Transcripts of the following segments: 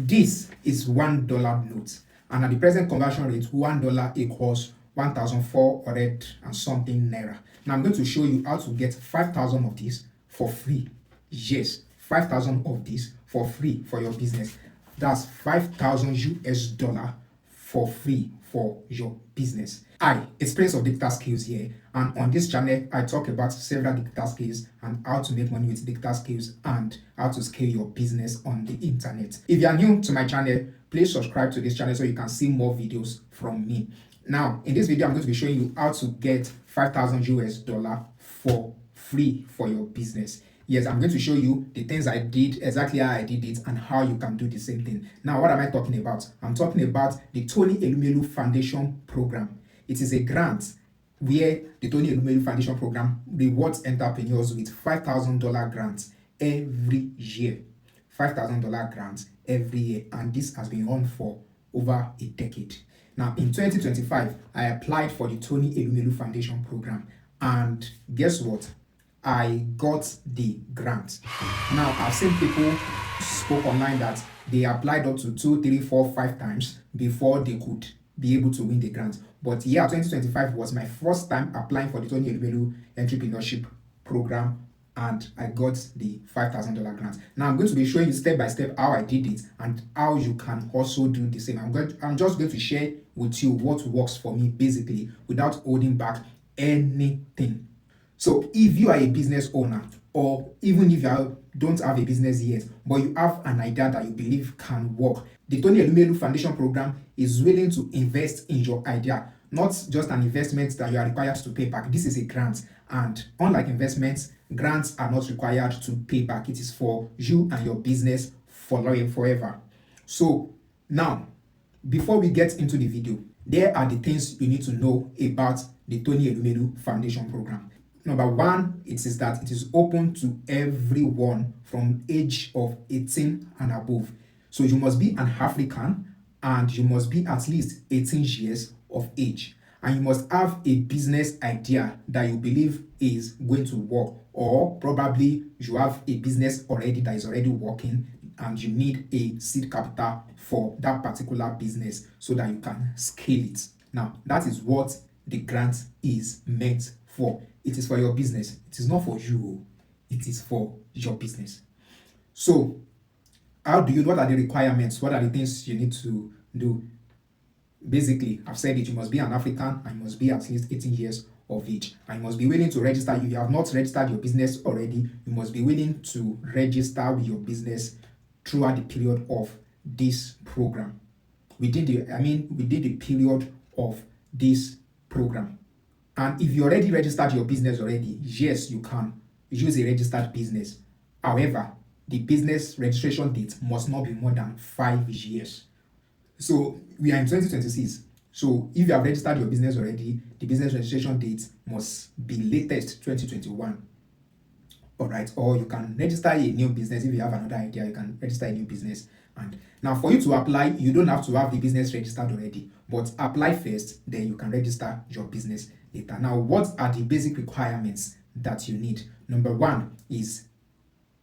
This is $1 note, and at the present conversion rate, $1 equals 1,400 and something naira. Now I'm going to show you how to get 5,000 of this for free. Yes, 5,000 of this for free for your business. That's 5,000 US dollar for free for your business. It's Prince of Digital Skills here, and on this channel I talk about several digital skills and how to make money with digital skills and how to scale your business on the internet. If you are new to my channel, please subscribe to this channel so you can see more videos from me. Now, in this video, I'm going to be showing you how to get 5,000 US dollar for free for your business. Yes, I'm going to show you the things I did, exactly how I did it, and how you can do the same thing. Now, what am I talking about? I'm talking about the Tony Elumelu Foundation Program. It is a grant where the Tony Elumelu Foundation Program rewards entrepreneurs with $5,000 grants every year. $5,000 grants every year, and this has been on for over a decade. Now, in 2025, I applied for the Tony Elumelu Foundation Program, and guess what? I got the grant. Now, I've seen people spoke online that they applied up to 2, 3, 4, 5 times before they could be able to win the grant. But yeah, 2025 was my first time applying for the Tony Elumelu Entrepreneurship Program, and I got the $5,000 grant. Now I'm going to be showing you step by step how I did it and how you can also do the same. I'm just going to share with you what works for me basically without holding back anything. So if you are a business owner, or even if you don't have a business yet, but you have an idea that you believe can work, the Tony Elumelu Foundation Program is willing to invest in your idea, not just an investment that you are required to pay back. This is a grant, and unlike investments, grants are not required to pay back. It is for you and your business forever. So now, before we get into the video, there are the things you need to know about the Tony Elumelu Foundation Program. Number one, it is that it is open to everyone from age of 18 and above. So you must be an African and you must be at least 18 years of age. And you must have a business idea that you believe is going to work, or probably you have a business already that is already working and you need a seed capital for that particular business so that you can scale it. Now, that is what the grant is meant for. It is for your business. It is not for you. It is for your business. So, what are the requirements? What are the things you need to do? Basically, I've said it, you must be an African and you must be at least 18 years of age. And you must be willing to register. If you have not registered your business already, you must be willing to register with your business throughout the period of this program. Within the period of this program. And if you already registered your business already, yes, you can use a registered business. However, the business registration date must not be more than 5 years. So we are in 2026. So if you have registered your business already, the business registration date must be latest 2021. All right, or you can register a new business. If you have another idea, you can register a new business. And now for you to apply, you don't have to have the business registered already, but apply first, then you can register your business later. Now, what are the basic requirements that you need? Number one is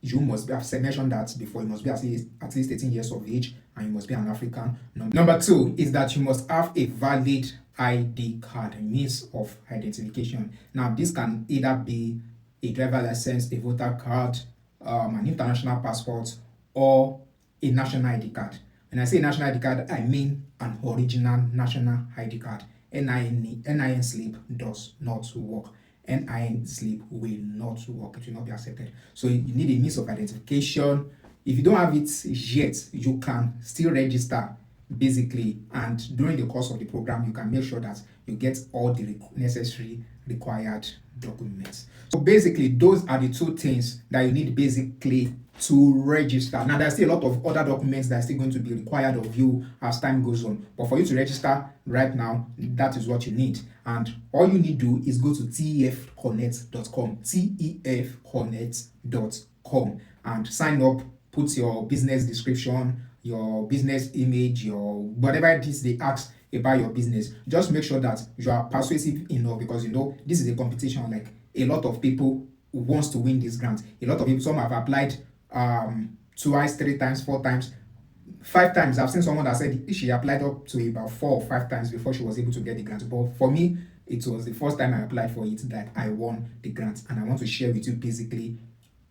you must be, I've mentioned that before, you must be at least 18 years of age and you must be an African. Number two is that you must have a valid ID card, a means of identification. Now, this can either be a driver license, a voter card, an international passport, or a national ID card. When I say national ID card, I mean an original national ID card. NIN slip does not work. NIN slip will not work. It will not be accepted. So you need a means of identification. If you don't have it yet, you can still register basically, and during the course of the program, you can make sure that you get all the necessary required documents. So basically, those are the two things that you need basically to register. Now, there's still a lot of other documents that are still going to be required of you as time goes on. But for you to register right now, that is what you need. And all you need to do is go to tefconnect.com, tefconnect.com, and sign up, put your business description, your business image, your whatever it is they ask about your business. Just make sure that you are persuasive enough, because this is a competition. Like, a lot of people wants to win this grant. A lot of people, some have applied twice, 3 times, 4 times, 5 times. I've seen someone that said she applied up to about 4 or 5 times before she was able to get the grant. But for me, it was the first time I applied for it that I won the grant, and I want to share with you basically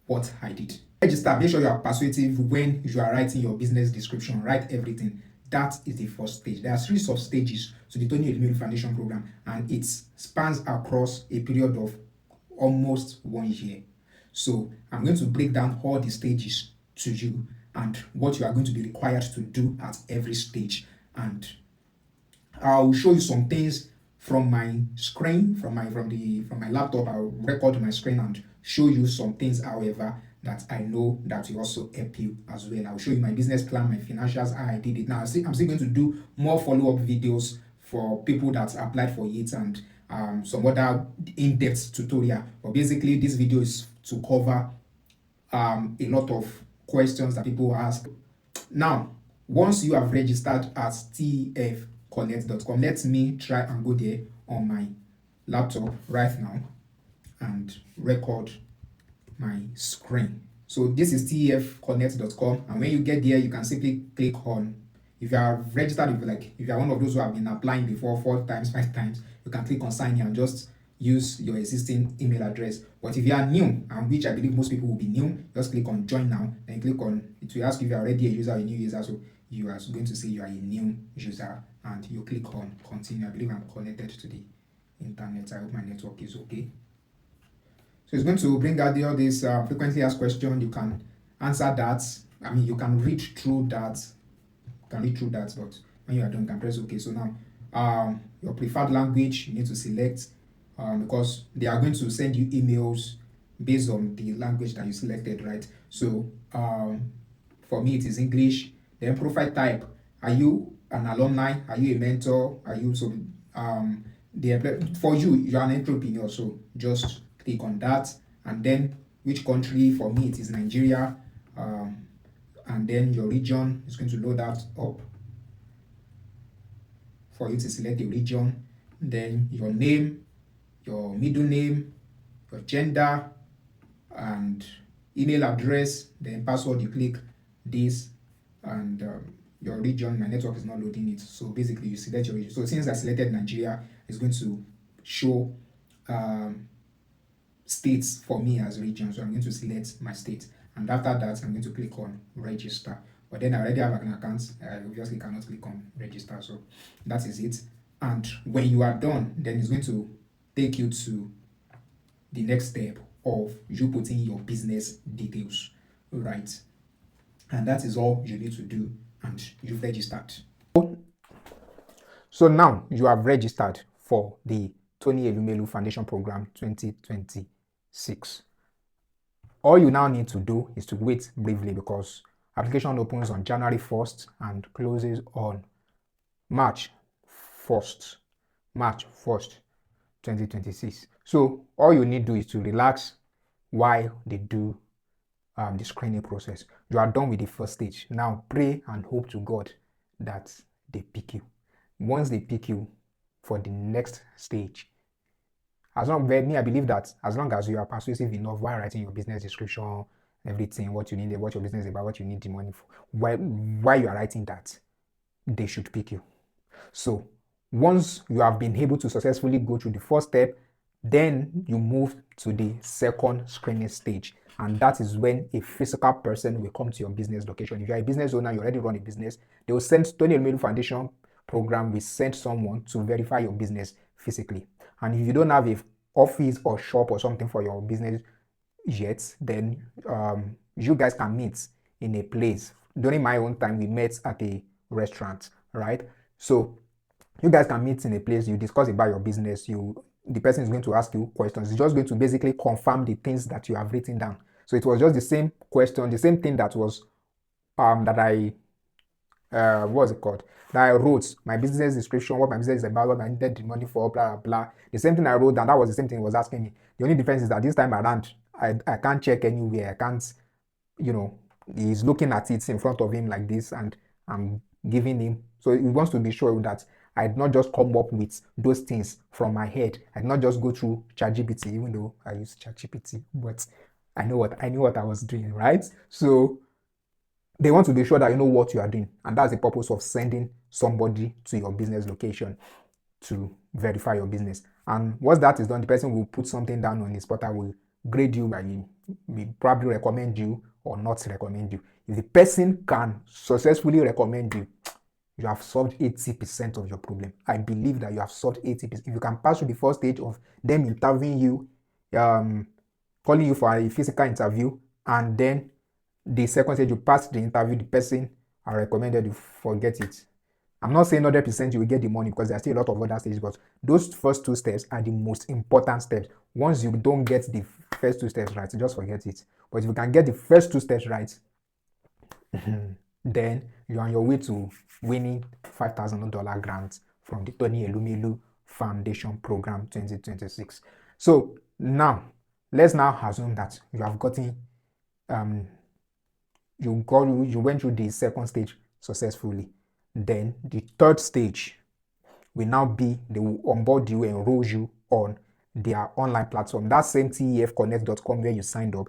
what I did. Register. Make sure you are persuasive when you are writing your business description. Write everything. That is the first stage. There are series of stages to the Tony Elumelu Foundation Program, and it spans across a period of almost 1 year. So I'm going to break down all the stages to you and what you are going to be required to do at every stage. And I'll show you some things from my screen, from my laptop. I'll record my screen and show you some things, however, that I know that will also help you as well. I'll show you my business plan, my financials, how I did it. Now, I'm still going to do more follow-up videos for people that applied for it, and some other in-depth tutorial. But basically, this video is to cover a lot of questions that people ask. Now, once you have registered at tfconnect.com, let me try and go there on my laptop right now and record my screen. So this is tfconnect.com, and when you get there, you can simply click on, if you are registered, if you are one of those who have been applying before 4 times, 5 times, you can click on sign in and just use your existing email address. But if you are new, and which I believe most people will be new, just click on join now, then click on, it will ask you if you are already a user or a new user. So you are going to say you are a new user, and you click on continue. I believe I'm connected to the internet. I hope my network is okay. So it's going to bring out all these frequently asked questions. You can answer that. I mean, you can read through that. But when you are done, you can press OK. So now, your preferred language, you need to select, because they are going to send you emails based on the language that you selected, right? So for me, it is English. Then profile type. Are you an alumni? Are you a mentor? Are you for you are an entrepreneur, so just click on that. And then which country? For me, it is Nigeria. And then your region is going to load that up for you to select a region. Then your name, your middle name, your gender, and email address. Then password, you click this, and your region. My network is not loading it, so basically you select your region. So since I selected Nigeria, it's going to show states for me as region. So I'm going to select my state, and after that I'm going to click on register. But then I already have an account. I obviously cannot click on register, so that is it. And when you are done, then it's going to take you to the next step of you putting your business details, right? And that is all you need to do, and you've registered. So now you have registered for the Tony Elumelu Foundation Program 2026. All you now need to do is to wait briefly, because application opens on January 1st and closes on March 1st, 2026. So all you need to do is to relax while they do the screening process. You are done with the first stage. Now pray and hope to God that they pick you. Once they pick you for the next stage, I believe that as long as you are persuasive enough while writing your business description, everything, what you need, what your business is about, what you need the money for, while you are writing that, they should pick you. So once you have been able to successfully go through the first step, then you move to the second screening stage. And that is when a physical person will come to your business location. If you're a business owner, you already run a business, they will send Tony Elumelu Foundation Program will send someone to verify your business physically. And if you don't have a office or shop or something for your business yet, then you guys can meet in a place. During my own time, we met at a restaurant, right? So you guys can meet in a place, you discuss about your business, the person is going to ask you questions. It's just going to basically confirm the things that you have written down. So it was just the same question, the same thing that was that I what's it called? That I wrote my business description, what my business is about, what I needed the money for, blah blah blah. The same thing I wrote, and that was the same thing he was asking me. The only difference is that this time around, I can't check anywhere. I can't, he's looking at it in front of him like this, and I'm giving him. So he wants to be sure that I did not just come up with those things from my head. I did not just go through ChatGPT, even though I use ChatGPT, but I knew what I was doing, right? So They want to be sure that you know what you are doing, and that's the purpose of sending somebody to your business location to verify your business. And once that is done, the person will put something down on his portal, will grade you, and will probably recommend you or not recommend you. If the person can successfully recommend you, you have solved 80% of your problem. I believe that you have solved 80%. If you can pass through the first stage of them interviewing you, calling you for a physical interview, and then the second stage you pass the interview, the person I recommended you, forget it. I'm not saying 100% you will get the money, because there are still a lot of other stages, but those first two steps are the most important steps. Once you don't get the first two steps right, just forget it. But if you can get the first two steps right, then you're on your way to winning $5,000 grant from the Tony Elumelu Foundation Program 2026. So now, let's now assume that you have gotten, you went through the second stage successfully. Then the third stage will now be they will onboard you, enroll you on their online platform. That same tefconnect.com where you signed up.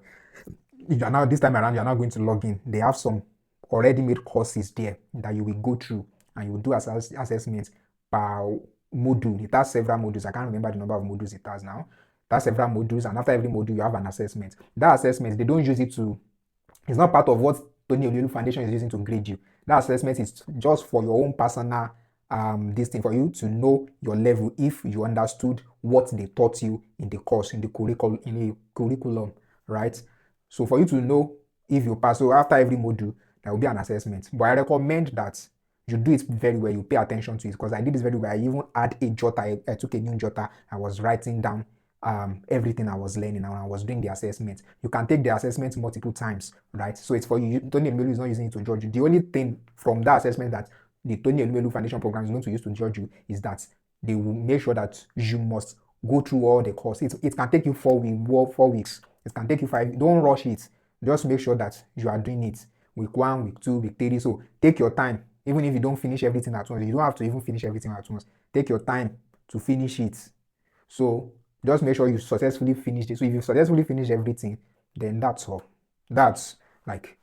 You are now, this time around, you're now going to log in. They have some already made courses there that you will go through, and you will do assessments per module. It has several modules. I can't remember the number of modules it has now. It has several modules, and after every module, you have an assessment. That assessment, they don't use it to, it's not part of what Tony Elumelu Foundation is using to grade you. That assessment is just for your own personal this thing, for you to know your level, if you understood what they taught you in the course, in the curriculum, right? So for you to know if you pass. So after every module, there will be an assessment. But I recommend that you do it very well. You pay attention to it, because I did this very well. I even had a jotter. I took a new jotter. I was writing down everything I was learning, and I was doing the assessment. You can take the assessment multiple times, right? So it's for you. Tony Elumelu is not using it to judge you. The only thing from that assessment that the Tony Elumelu Foundation Program is going to use to judge you is that they will make sure that you must go through all the course. It can take you 4 weeks. It can take you 5. Don't rush it. Just make sure that you are doing it week 1, week 2, week 3. So take your time. Even if you don't finish everything at once, you don't have to even finish everything at once. Take your time to finish it. So just make sure you successfully finish it. So if you successfully finish everything, then that's all. That's like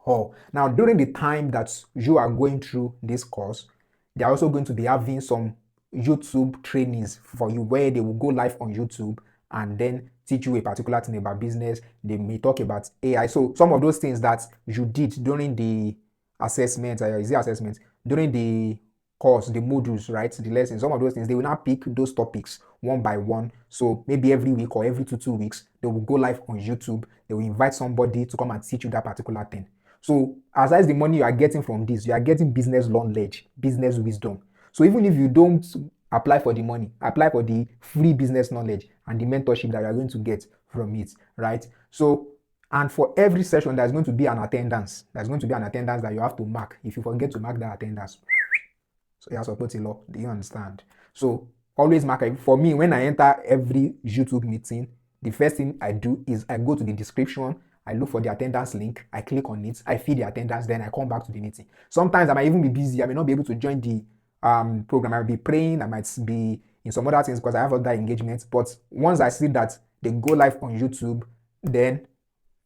all. Now, during the time that you are going through this course, they're also going to be having some YouTube trainings for you, where they will go live on YouTube and then teach you a particular thing about business. They may talk about AI. So some of those things that you did during the assessment, during the course, the modules, right, the lessons, some of those things, they will now pick those topics one by one. So maybe every week or every 2 weeks, they will go live on YouTube. They will invite somebody to come and teach you that particular thing. So aside the money you are getting from this, you are getting business knowledge, business wisdom. So even if you don't apply for the money, apply for the free business knowledge and the mentorship that you are going to get from it, right? So, and for every session, there's going to be an attendance. There's going to be an attendance that you have to mark. If you forget to mark that attendance, so you're supposed to law. Do you understand? So always mark it. For me, when I enter every YouTube meeting, the first thing I do is I go to the description, I look for the attendance link, I click on it, I fill the attendance, then I come back to the meeting. Sometimes I might even be busy, I may not be able to join the program. I might be praying, I might be in some other things because I have other engagements. But once I see that they go live on YouTube, then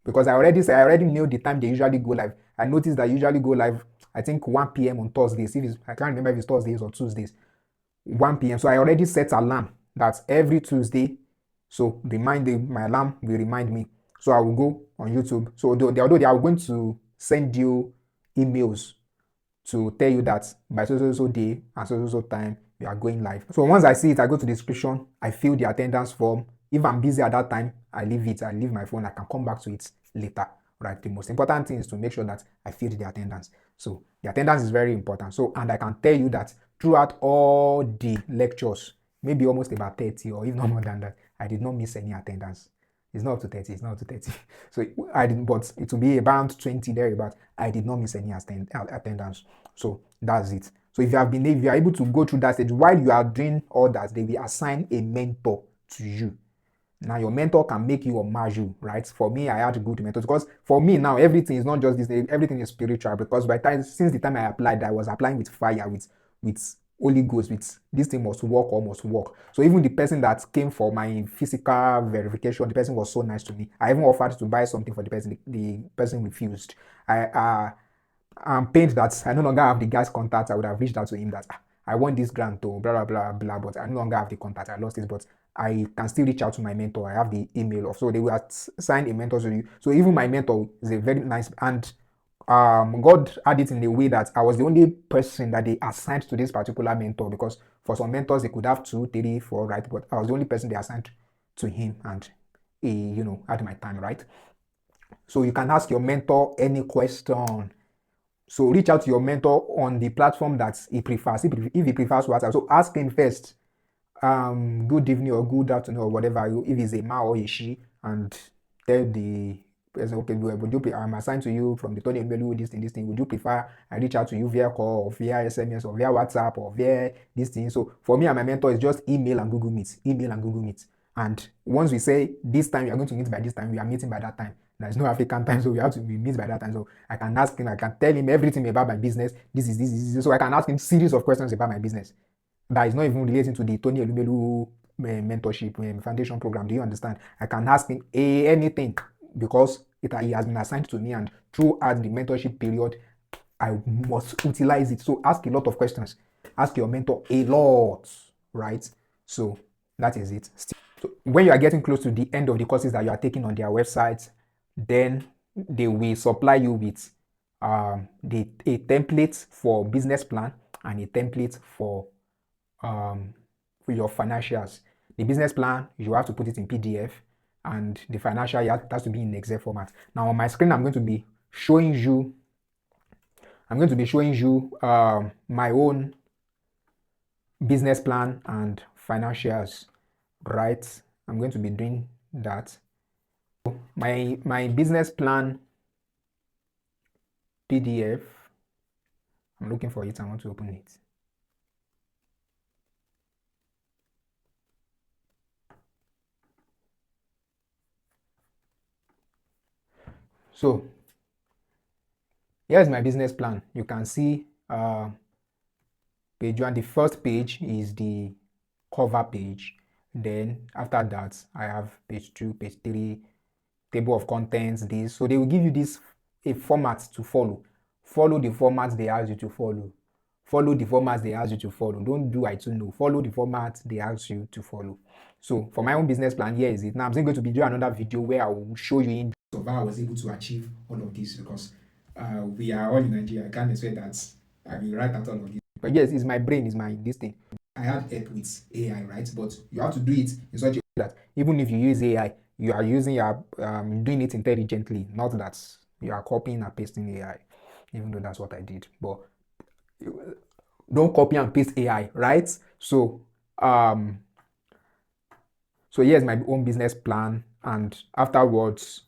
because I already know the time they usually go live. I noticed that usually go live, I think 1 p.m. on Thursdays. I can't remember if it's Thursdays or Tuesdays. 1 p.m. So I already set alarm that every Tuesday. So my alarm will remind me. So I will go on YouTube. So although they are going to send you emails to tell you that by so day and so time you are going live. So once I see it, I go to the description, I fill the attendance form. If I'm busy at that time, I leave it. I leave my phone. I can come back to it later. Right. The most important thing is to make sure that I fill the attendance. So the attendance is very important. So, and I can tell you that throughout all the lectures, maybe almost about 30 or even more than that, I did not miss any attendance. It's not up to 30. It's not up to 30. So I didn't, but it will be around 20 there. But I did not miss any attendance. So that's it. So if you are able to go through that stage while you are doing all that, they will assign a mentor to you. Now your mentor can make you or match you, right? For me, I had good mentors because for me now everything is not just this. Everything is spiritual because since the time I applied, I was applying with fire, with only goes with this thing must work or must work. So even the person that came for my physical verification, the person was so nice to me. I even offered to buy something for the person. The person refused. I'm pained that I no longer have the guy's contact. I would have reached out to him that I want this grant to blah blah blah blah, but I no longer have the contact. I lost it, but I can still reach out to my mentor. I have the email of, so they will assign a mentor to you. So even my mentor is a very nice, and God had it in a way that I was the only person that they assigned to this particular mentor, because for some mentors they could have 2, 3, 4, right? But I was the only person they assigned to him, and he, had my time, right? So you can ask your mentor any question. So reach out to your mentor on the platform that he prefers. If he prefers WhatsApp, so ask him first, good evening or good afternoon or whatever, if it's a man or a she, and tell the person, okay, I'm assigned to you from the Tony Elumelu, this thing. Would you prefer I reach out to you via call or via SMS or via WhatsApp or via this thing? So for me and my mentor, it's just email and Google Meet, And once we say this time we are going to meet by this time, we are meeting by that time. There's no African time, so we have to meet by that time. So I can ask him, I can tell him everything about my business. This is. So I can ask him series of questions about my business that is not even relating to the Tony Elumelu Mentorship Foundation Program. Do you understand? I can ask him anything because he has been assigned to me, and throughout the mentorship period, I must utilize it. So ask a lot of questions. Ask your mentor a lot, right? So that is it. So when you are getting close to the end of the courses that you are taking on their website, then they will supply you with a template for business plan and a template for your financials. The business plan, you have to put it in PDF, and the financial, it has to be in Excel format. Now on my screen, I'm going to be showing you my own business plan and financials, right? I'm going to be doing that. My business plan PDF, I'm looking for it. I want to open it. So here's my business plan. You can see page 1. The first page is the cover page. Then after that, I have page 2, page 3, table of contents, this. So they will give you this a format to follow. Follow the format they ask you to follow. Follow the format they ask you to follow. Don't do I too know. Follow the format they ask you to follow. So for my own business plan, here is it. Now I'm still going to be doing another video where I will show you in of how I was able to achieve all of this, because we are all in Nigeria. I can't expect that I will write out all of this. But yes, it's my brain, it's my this thing. I had help with AI, right? But you have to do it in such a way that even if you use AI, you are using your doing it intelligently, not that you are copying and pasting AI, even though that's what I did. But don't copy and paste AI, right? So here's my own business plan, and afterwards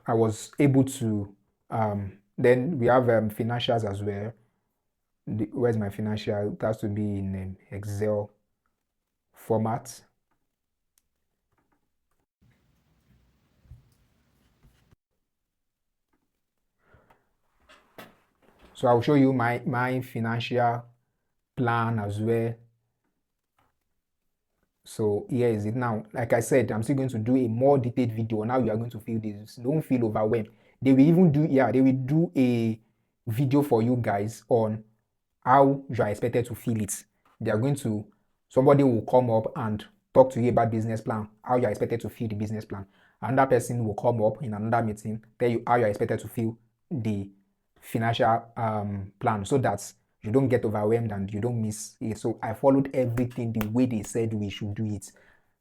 I was able to then we have financials as well. Where's my financial? It has to be in Excel format. So I'll show you my financial plan as well. So here is it. Now, like I said, I'm still going to do a more detailed video on how you are going to feel this. Don't feel overwhelmed. They will do a video for you guys on how you are expected to feel it. Somebody will come up and talk to you about business plan, how you are expected to feel the business plan. Another person will come up in another meeting, tell you how you are expected to feel the financial plan, so that you don't get overwhelmed and you don't miss it. So I followed everything the way they said we should do it.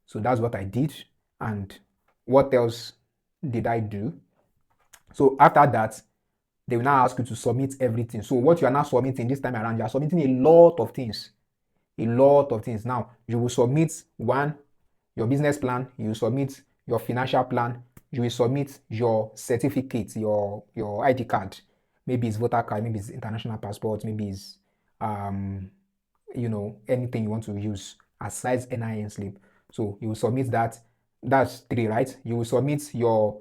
So that's what I did. And what else did I do? So after that, they will now ask you to submit everything. So what you are now submitting this time around, you are submitting a lot of things. Now, you will submit your business plan, you will submit your financial plan, you will submit your certificate, your ID card. Maybe it's voter card, maybe it's international passport, maybe it's anything you want to use aside NIN slip. So you will submit that. That's 3, right? You will submit your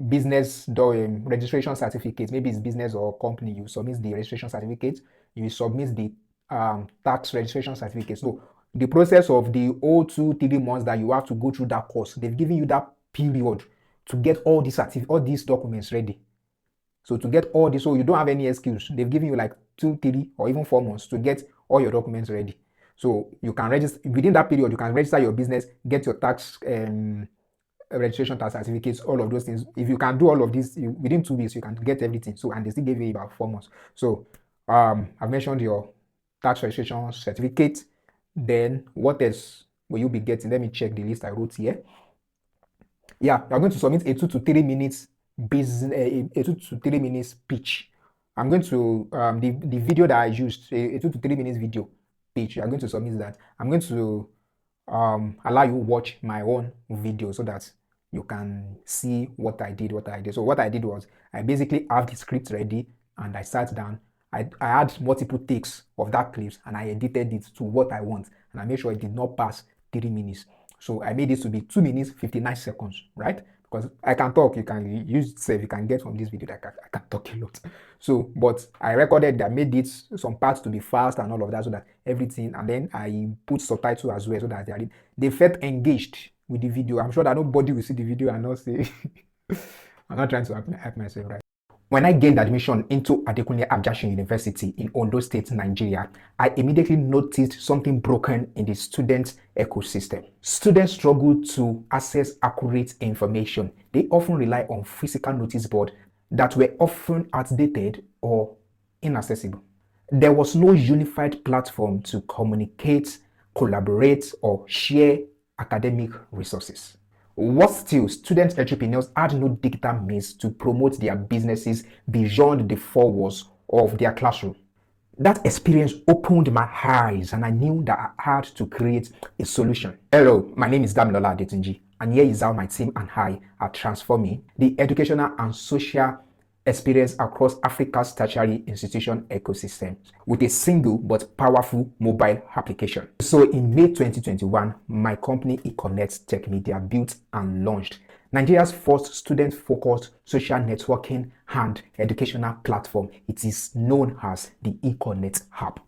business registration certificate. Maybe it's business or company. You submit the registration certificate. You submit the tax registration certificate. So the process of the whole 2-3 months that you have to go through that course, they've given you that period to get all these documents ready. So to get all this, so you don't have any excuse. They've given you like 2, 3, or even 4 months to get all your documents ready. So you can register within that period. You can register your business, get your tax registration, tax certificates, all of those things. If you can do all of this within 2 weeks, you can get everything. So, and they still give you about 4 months. So I've mentioned your tax registration certificate. Then what else will you be getting? Let me check the list I wrote here. Yeah, you're going to submit a 2 to 3 minutes business, a 2 to 3 minutes pitch. I'm going to the video that I used, a 2 to 3 minutes video pitch. You're going to submit that. I'm going to allow you watch my own video so that you can see what I did. So what I did was I basically have the script ready and I sat down. I had multiple takes of that clips and I edited it to what I want, and I made sure it did not pass 3 minutes. So I made this to be 2 minutes 59 seconds, right? Because I can talk, you can use self, you can get from this video that I can talk a lot. So, but I recorded that, made it some parts to be fast and all of that, so that everything, and then I put subtitles as well so that they felt engaged with the video. I'm sure that nobody will see the video and not say, I'm not trying to hype myself, right? When I gained admission into Adetunji University in Ondo State, Nigeria, I immediately noticed something broken in the student ecosystem. Students struggle to access accurate information. They often rely on physical notice boards that were often outdated or inaccessible. There was no unified platform to communicate, collaborate, or share academic resources. Worse still, student entrepreneurs had no digital means to promote their businesses beyond the four walls of their classroom. That experience opened my eyes and I knew that I had to create a solution. Hello, my name is Damilola Adetunji, and here is how my team and I are transforming the educational and social experience across Africa's tertiary institution ecosystem with a single but powerful mobile application. So in May 2021, my company eConnect Tech Media built and launched Nigeria's first student-focused social networking and educational platform. It is known as the eConnect app.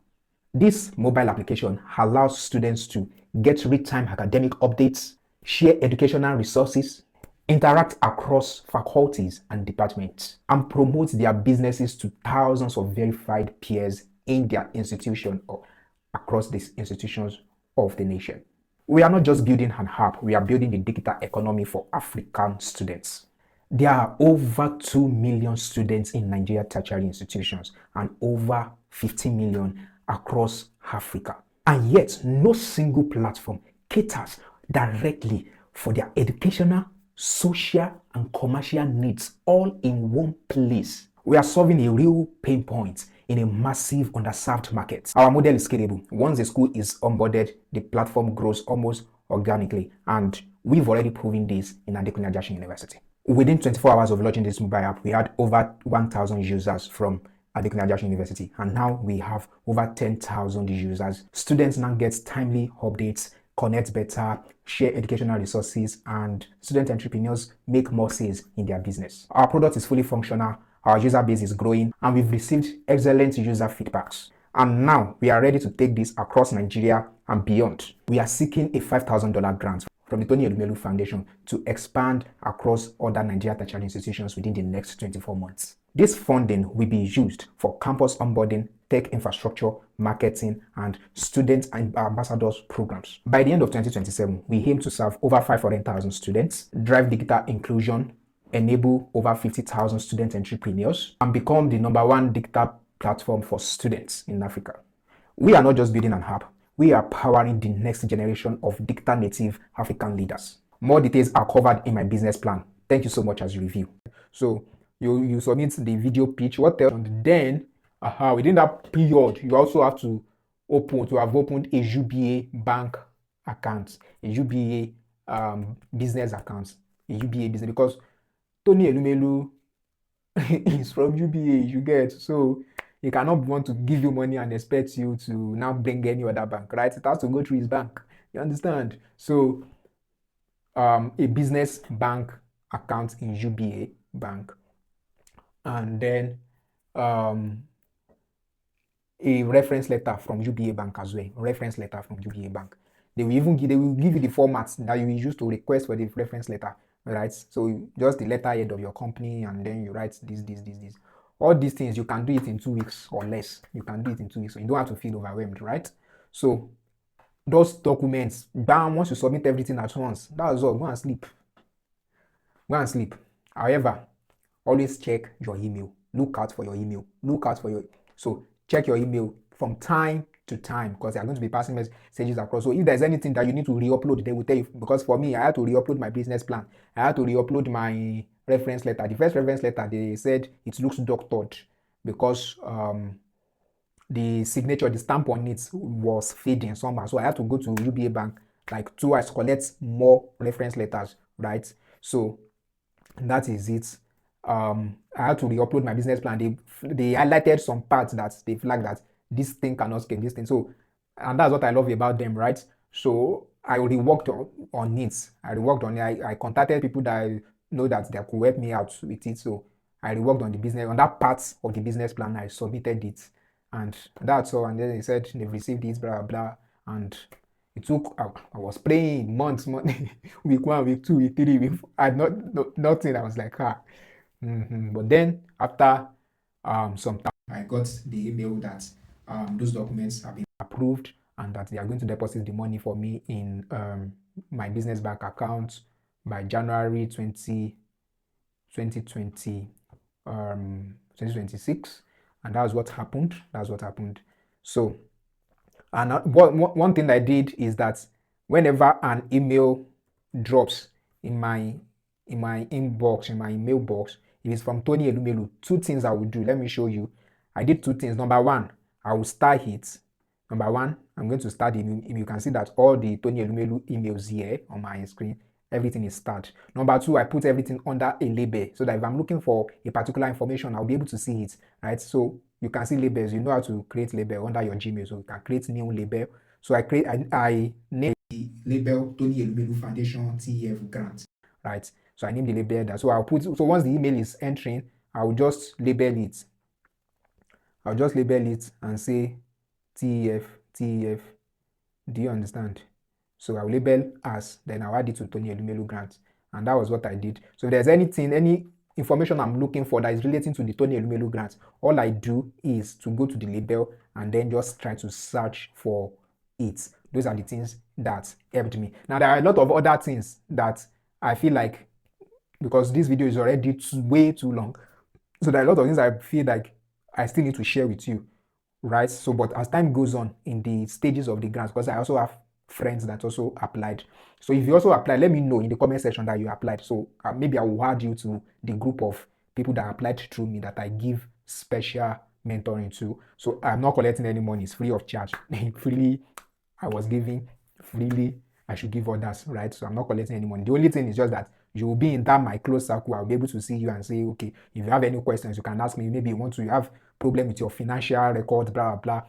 This mobile application allows students to get real-time academic updates, share educational resources, interact across faculties and departments, and promote their businesses to thousands of verified peers in their institution or across these institutions of the nation. We are not just building an app, we are building the digital economy for African students. There are over 2 million students in Nigeria tertiary institutions and over 50 million across Africa. And yet, no single platform caters directly for their educational, social, and commercial needs all in one place. We are solving a real pain point in a massive underserved market. Our model is scalable. Once a school is onboarded, the platform grows almost organically, and we've already proven this in Adetunji University. Within 24 hours of launching this mobile app, we had over 1,000 users from Adetunji University, and now we have over 10,000 users. Students now get timely updates, connect better, share educational resources, and student entrepreneurs make more sales in their business. Our product is fully functional, our user base is growing, and we've received excellent user feedbacks. And now we are ready to take this across Nigeria and beyond. We are seeking a $5,000 grant from the Tony Elumelu Foundation to expand across other Nigeria tertiary institutions within the next 24 months. This funding will be used for campus onboarding, tech infrastructure, marketing, and student and ambassadors programs. By the end of 2027, we aim to serve over 500,000 students, drive digital inclusion, enable over 50,000 student entrepreneurs, and become the #1 digital platform for students in Africa. We are not just building an app, we are powering the next generation of digital native African leaders. More details are covered in my business plan. Thank you so much as you review. So you submit the video pitch, what else? And then within that period, you also have to have opened a UBA bank account, a UBA business account, a UBA business, because Tony Elumelu is from UBA, you get. So he cannot want to give you money and expect you to now bring any other bank, right? It has to go through his bank. You understand? So a business bank account in UBA bank, and then a reference letter from UBA Bank as well. Reference letter from UBA Bank. They will give you the format that you will use to request for the reference letter, right? So just the letterhead of your company, and then you write this. All these things you can do it in 2 weeks or less. You can do it in 2 weeks, so you don't have to feel overwhelmed, right? So those documents, bam, once you submit everything at once, that's all. Go and sleep. Go and sleep. However, always check your email. Look out for your email. So check your email from time to time, because they are going to be passing messages across. So if there's anything that you need to re-upload, they will tell you. Because for me, I had to re-upload my business plan. I had to re-upload my reference letter. The first reference letter, they said it looks doctored because the signature, the stamp on it was fading somehow. So I had to go to UBA Bank like twice, collect more reference letters, right? So that is it. I had to re-upload my business plan. They highlighted some parts that they flagged that this thing cannot scale, this thing. So, and that's what I love about them, right? So I reworked on it. I reworked on it. I contacted people that I know that they could help me out with it. So I reworked on the business, on that part of the business plan. I submitted it, and that's all. And then they said they've received it, blah blah, and it took. I was praying months, week 1, week 2, week 3, week 4. I had nothing. I was like, But then after some time, I got the email that those documents have been approved and that they are going to deposit the money for me in my business bank account by January 2020, 2026. And that's what happened. So, and one thing I did is that whenever an email drops in my inbox, in my mailbox, it is from Tony Elumelu. 2 things I will do. Let me show you. I did 2 things. Number one, I will star it. Number one, I'm going to start the email. You can see that all the Tony Elumelu emails here on my screen, everything is starred. Number two, I put everything under a label so that if I'm looking for a particular information, I'll be able to see it, right? So you can see labels. You know how to create label under your Gmail, so you can create new label. So I name the label Tony Elumelu Foundation TEF Grant, right? So I name the label that. So once the email is entering, I'll just label it. And say TEF. Do you understand? So I'll label as, then I'll add it to Tony Elumelu Grant. And that was what I did. So if there's any information I'm looking for that is relating to the Tony Elumelu Grant, all I do is to go to the label and then just try to search for it. Those are the things that helped me. Now, there are a lot of other things that I feel like, because this video is already way too long, so there are a lot of things I feel like I still need to share with you, right? So, but as time goes on in the stages of the grants, because I also have friends that also applied. So if you also applied, let me know in the comment section that you applied. So maybe I will add you to the group of people that applied through me that I give special mentoring to. So I'm not collecting any money. It's free of charge. Freely, I was giving. Freely, I should give others, right? So I'm not collecting any money. The only thing is just that you will be in that my close circle. I'll be able to see you and say, okay, if you have any questions, you can ask me. Maybe you have problem with your financial record, blah, blah,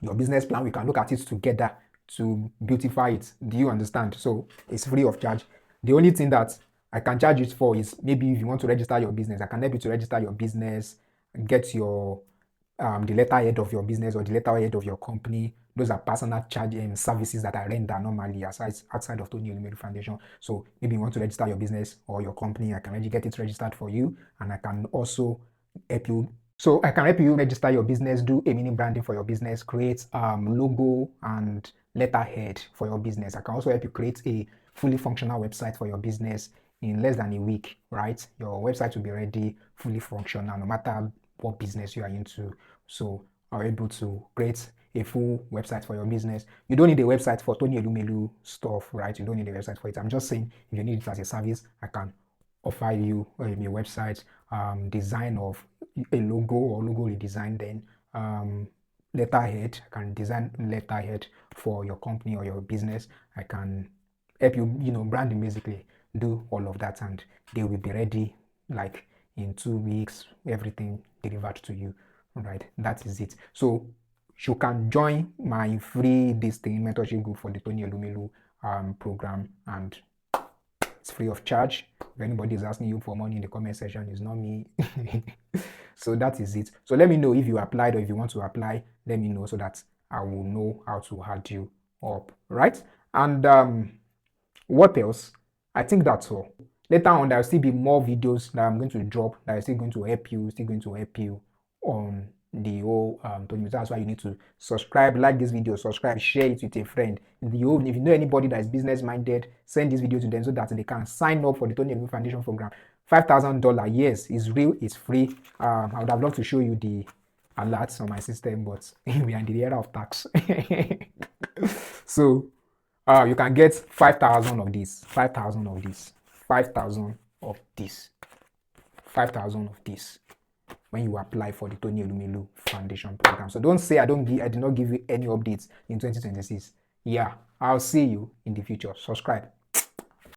your business plan. We can look at it together to beautify it. Do you understand? So it's free of charge. The only thing that I can charge it for is maybe if you want to register your business, I can help you to register your business, get your the letterhead of your business or the letterhead of your company. Those are personal charge and services that I render normally outside of Tony Elumelu Foundation. So maybe you want to register your business or your company, I can already get it registered for you, and I can also help you. So I can help you register your business, do a mini branding for your business, create logo and letterhead for your business. I can also help you create a fully functional website for your business in less than a week, right? Your website will be ready, fully functional, no matter what business you are into. So are able to create a full website for your business. You don't need a website for Tony Elumelu stuff, right? You don't need a website for it. I'm just saying, if you need it as a service, I can offer you a website, design of a logo or logo redesign, then letterhead. I can design letterhead for your company or your business. I can help you, branding, basically do all of that, and they will be ready like in 2 weeks, everything delivered to you, right? That is it. So you can join my free mentorship group for the Tony Elumelu program, and It's free of charge. If anybody is asking you for money in the comment section, it's not me. So that is it. So let me know if you applied, or if you want to apply, let me know so that I will know how to add you up, right? And what else? I think that's all. Later on, there will still be more videos that I'm going to drop that is still going to help you, on the whole Tony. That's why you need to subscribe, like this video, subscribe, share it with a friend. If you know anybody that is business minded, send this video to them so that they can sign up for the Tony Elumelu Foundation Program. $5,000, yes, it's real, it's free. I would have loved to show you the alerts on my system, but we are in the era of tax. So you can get 5,000 of this, 5,000 of this, 5,000 of this, 5,000 of this when you apply for the Tony Elumelu Foundation Program. So don't say I did not give you any updates in 2026. Yeah, I'll see you in the future. Subscribe.